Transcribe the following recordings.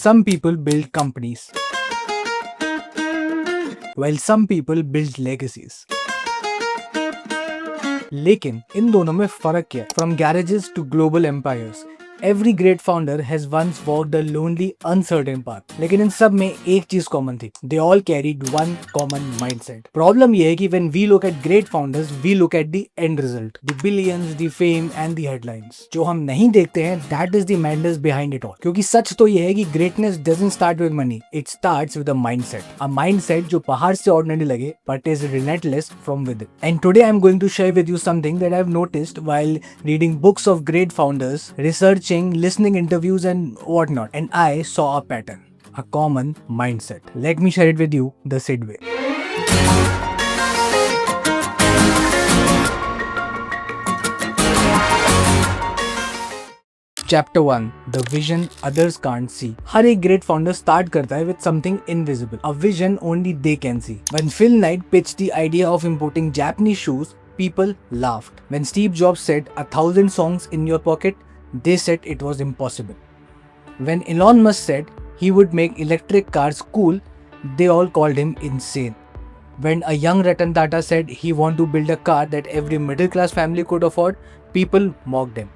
some people build companies, while some people build legacies. लेकिन इन दोनों में फर्क क्या है? From garages to global empires, every great founder has once walked a lonely, uncertain path. लेकिन इन सब में एक चीज कॉमन थी. They all carried one common mindset. Problem ये है कि when we look at great founders, we look at the end result, the billions, the fame and the headlines. जो हम नहीं देखते हैं, that is the madness behind it all. क्योंकि सच तो ये है कि greatness doesn't start with money. It starts with a mindset. A mindset जो बाहर से ordinary लगे, but is relentless from within. And today I'm going to share with you something that I've noticed while reading books of great founders, researching, listening interviews and whatnot, and I saw a pattern, a common mindset. Let me share it with you the Sid way. Chapter 1, the vision others can't see. हर एक great founder start करता है with something invisible, a vision only they can see. When Phil Knight pitched the idea of importing Japanese shoes, people laughed. When Steve Jobs said 1,000 songs in your pocket, they said it was impossible. When Elon Musk said he would make electric cars cool, they all called him insane. When a young Ratan Tata said he wanted to build a car that every middle class family could afford, people mocked him.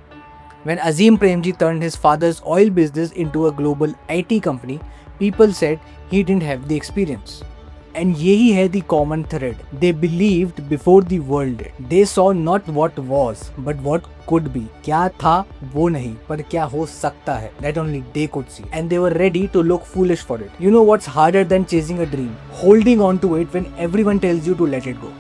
When Azim Premji turned his father's oil business into a global IT company, people said he didn't have the experience. And यही है the common thread. They believed before the world did. They saw not what was, but what could be. क्या था वो नहीं, पर क्या हो सकता है. That only they could see. And they were ready to look foolish for it. You know what's harder than chasing a dream? Holding on to it when everyone tells you to let it go.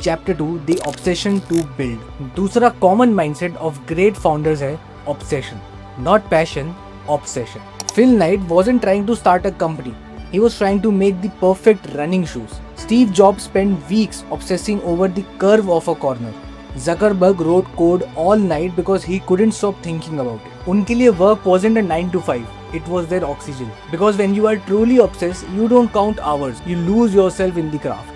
Chapter 2, the obsession to build. दूसरा common mindset of great founders है obsession. Not passion, obsession. Phil Knight wasn't trying to start a company. He was trying to make the perfect running shoes. Steve Jobs spent weeks obsessing over the curve of a corner. Zuckerberg wrote code all night because he couldn't stop thinking about it. उनके लिए work wasn't a 9 to 5. It was their oxygen. Because when you are truly obsessed, you don't count hours. You lose yourself in the craft.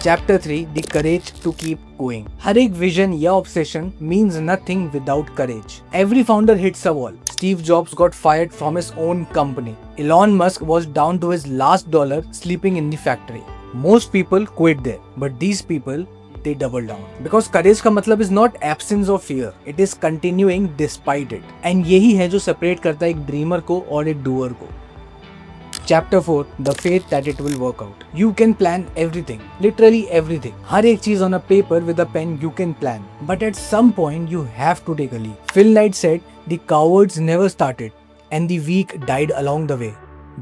Chapter 3, the courage to keep going. हर एक vision या obsession means nothing without courage. Every founder hits a wall. Steve Jobs got fired from his own company. Elon Musk was down to his last dollar sleeping in the factory. Most people quit there, but these people, they double down. Because courage का मतलब is not absence of fear. It is continuing despite it. And यही है जो separate करता है एक dreamer को और एक doer को. Chapter 4, the faith that it will work out. You can plan everything, literally everything. हर एक चीज on a paper with a pen you can plan, but at some point you have to take a leap. Phil Knight said, "The cowards never started, and the weak died along the way."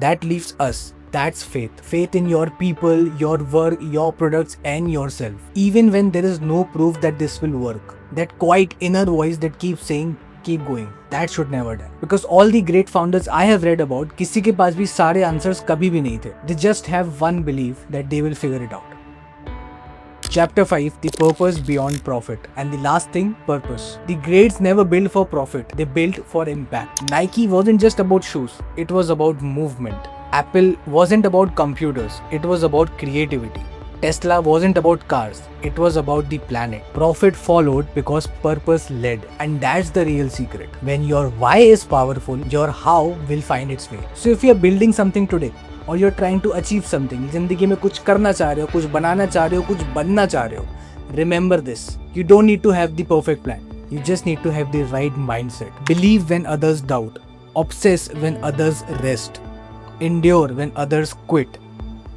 That leaves us. That's faith. Faith in your people, your work, your products, and yourself. Even when there is no proof that this will work. That quiet inner voice that keeps saying, keep going. That should never die. Because all the great founders I have read about, किसी के पास भी सारे answers कभी भी नहीं थे. They just have one belief that they will figure it out. Chapter 5, the purpose beyond profit. And the last thing, purpose. The greats never built for profit. They built for impact. Nike wasn't just about shoes. It was about movement. Apple wasn't about computers. It was about creativity. Tesla wasn't about cars, it was about the planet. Profit followed because purpose led, and that's the real secret. When your why is powerful, your how will find its way. So if you're building something today, or you're trying to achieve something, जिंदगी में कुछ करना चाह रहे हो, कुछ बनाना चाह रहे हो, कुछ बनना चाह रहे हो, remember this. You don't need to have the perfect plan. You just need to have the right mindset. Believe when others doubt. Obsess when others rest. Endure when others quit.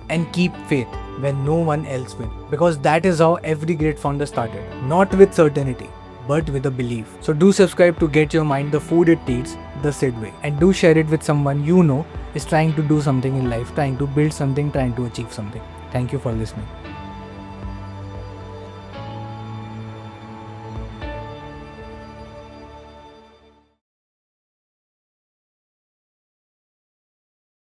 And keep faith when no one else will. Because that is how every great founder started. Not with certainty, but with a belief. So do subscribe to get your mind the food it needs, the Sid way. And do share it with someone you know is trying to do something in life, trying to build something, trying to achieve something. Thank you for listening.